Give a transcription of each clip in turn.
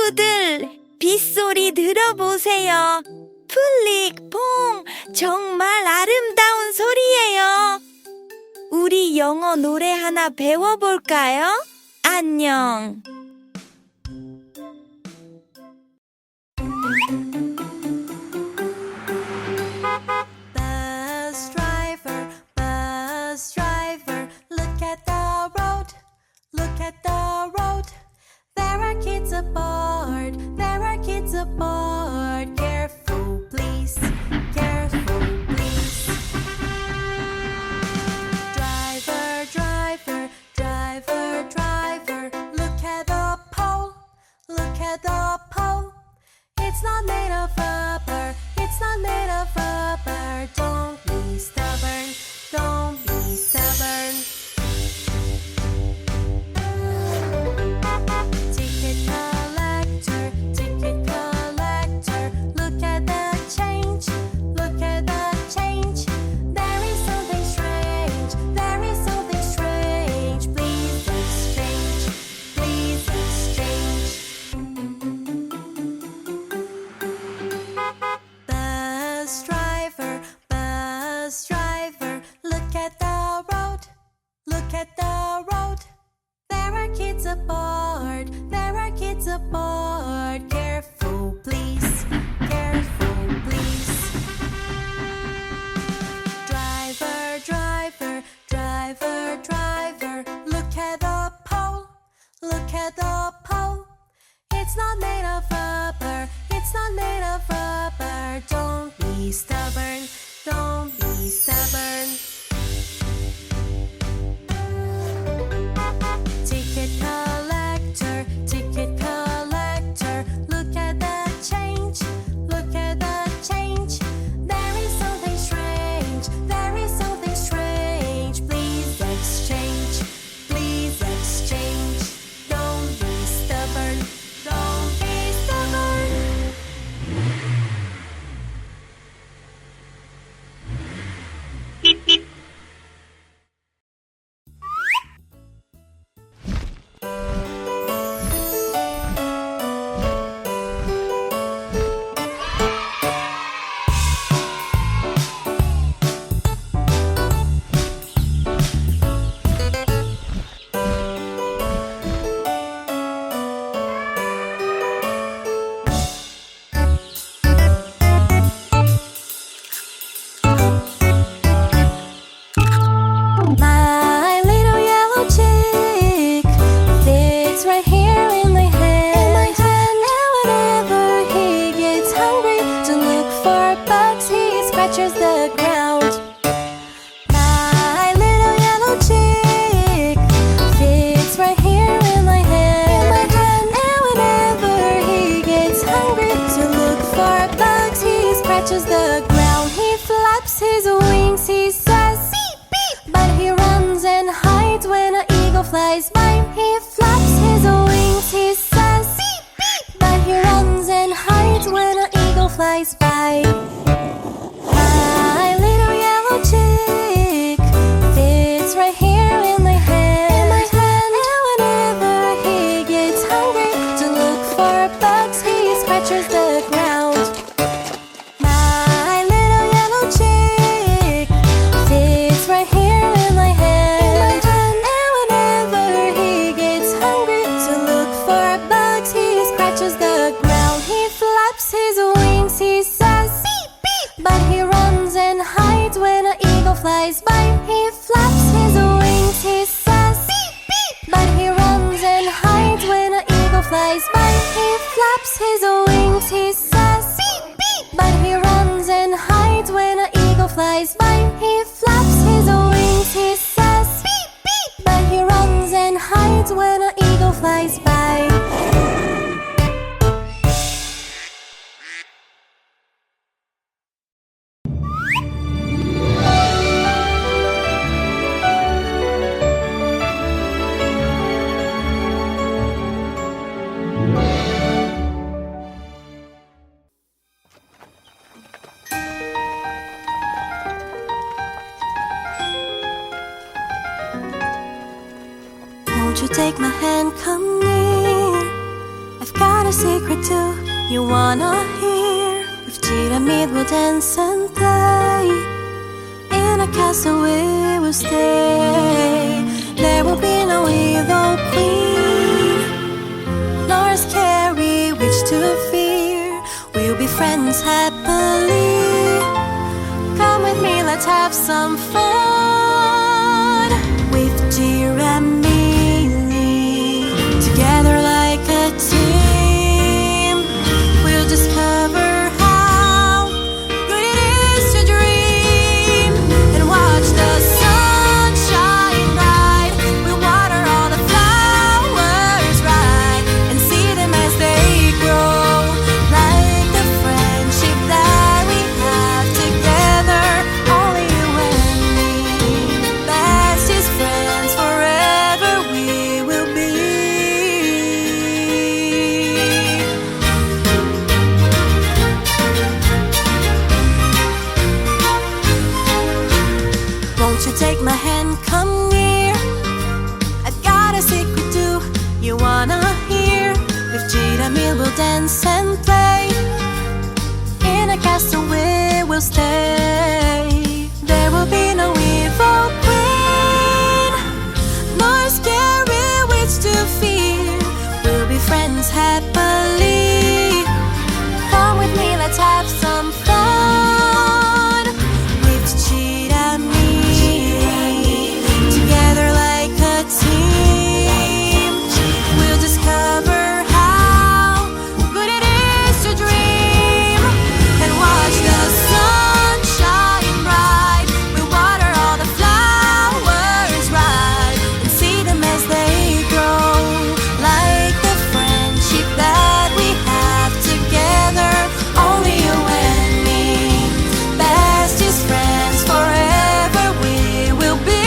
친구들, 빗소리 들어보세요. 플릭퐁, 정말 아름다운 소리예요. 우리 영어 노래 하나 배워볼까요? 안녕. Bus driver, look at the road, look at the road. There are kids aboard, there are kids aboard. Careful, please, careful, please. Driver, driver, driver, driver, look at the pole, look at the pole. It's not made of rubber, it's not made of rubber. Don't be stubborn, don't be stubborn. Ticket collector, look at the change, look at the change. There is something strange, there is something strange. Please exchange, please exchange. Bus driver, look at the road, look at the road. There are kids aboard, there are kids aboard. Careful, please, careful, please. Driver, driver, driver, driver, look at the pole, look at the pole. It's not made of rubber, it's not made of rubber. Don't be stubborn, don't be stubborn. Ticket collector, look at the change, look at the change. There is something strange, there is something strange. Please exchange, please exchange. Don't be stubborn, don't be stubborn. My little yellow chick fits right here in my hand. And whenever he gets hungry to look for bugs, he scratches the ground. My little yellow chick fits right here in my hand. And whenever he gets hungry to look for bugs, he scratches the ground. He flaps his wings, he says beep beep, but he runs and hides when an eagle flies by. He flaps his wings, he says beep beep, but he runs and hides when an eagle flies by. My little yellow chick fits right here in my hand. And whenever he gets hungry to look for bugs, he scratches the ground. My little yellow chick fits right here in my hand. And whenever he gets hungry to look for bugs, he scratches the ground. He flaps his wings, he says beep beep, but he runs and hides when an eagle flies by. He flaps his wings, he says beep beep, but he runs and hides when an eagle flies by. He flaps his wings, he says beep beep, but he runs and hides when an eagle flies by. He flaps his wings, he says beep beep, but he runs and hides when an eagle flies by. Won't you take my hand, come near? I've got got a secret too you wanna hear. With Giramille we'll dance and play. In a castle we will stay. There will be no evil queen, nor a scary witch to fear. We'll be friends happily. Come with me, let's have some fun. With Giramille, together like a team, we'll discover how good it is to dream. And watch the sun shine bright. We'll water all the flowers right, and see them as they grow, like the friendship that we have together. Only you and me, bestest friends forever we will be. Won't you take my hand, come near? I've got a secret too you wanna hear. With Giramille we'll dance and play. In a castle we will stay. There will be no evil queen, nor a scary witch to fear. We'll be friends happily. Come with me, let's have some fun. With Giramille, together like a team, we'll discover how good it is to dream. And watch the sun shine bright. We'll water all the flowers right, and see them as they grow, like the friendship that we have together. Only you and me, bestest friends forever we will be.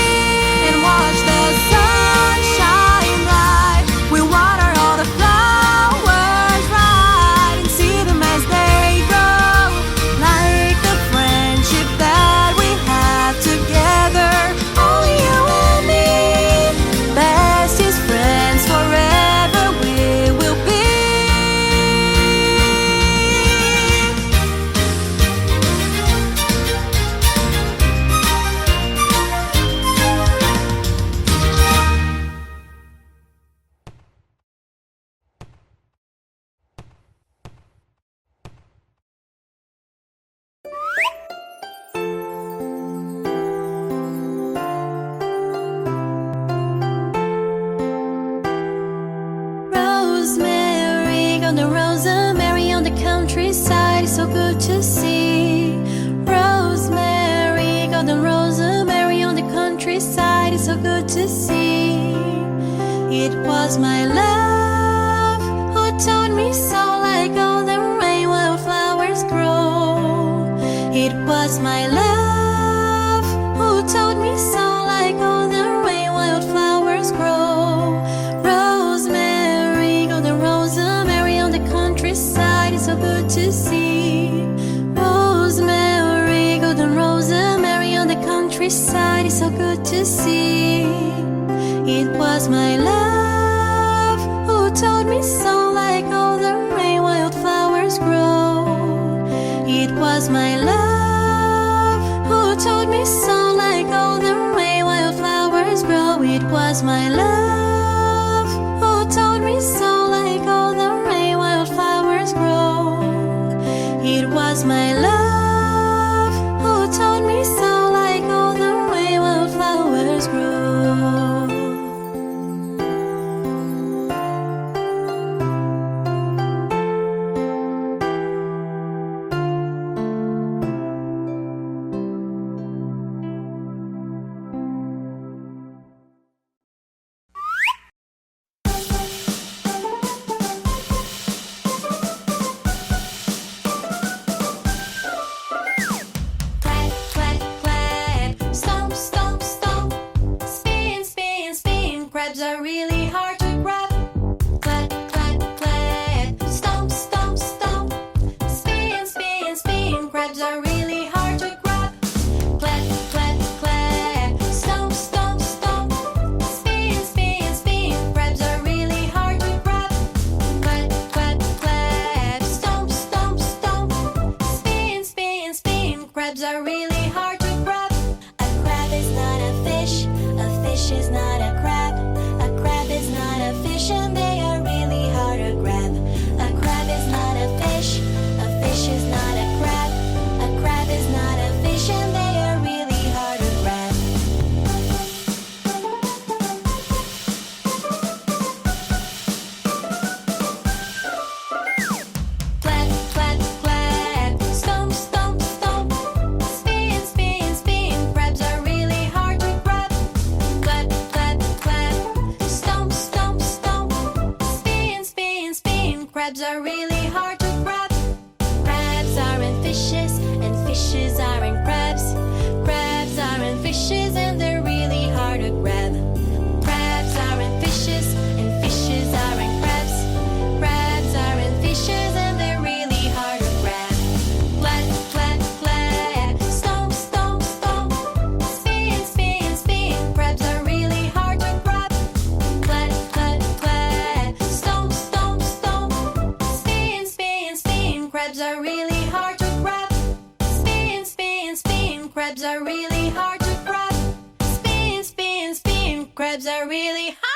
And watch the sun shine bright. We'll water all the flowers right, and see them as they grow, like the friendship that we have together. Only you and me, bestest friends forever we will be. Rosemary on the Rosemary on the countryside is so good to see. Rosemary on the Rosemary on the countryside is so good to see. It was my love who taught me so, like all the rain wildflowers grow. It was my love who taught me so, like all the rain wildflowers grow. Rosemary, golden rosemary on the countryside is so good to see. Rosemary, golden rosemary on the countryside is so good to see. It was my love who taught me so, like all the rain wildflowers grow. It was my love who taught me so, like all the rain wildflowers grow. It was my love who taught me so, like all the rain wildflowers grow. It was my love who taught me so, like all the rain wildflowers grow. Clap, clap, clap, stomp, stomp, stomp. Spin, spin, spin. Crabs are really hard to grab. Clap, clap, clap, stomp, stomp, stomp. Spin, spin, spin. Crabs are really hard to grab. Clap, clap, clap, stomp, stomp, stomp. Spin, spin, spin. Crabs are really hard to grab. Clap, clap, vibes are really high.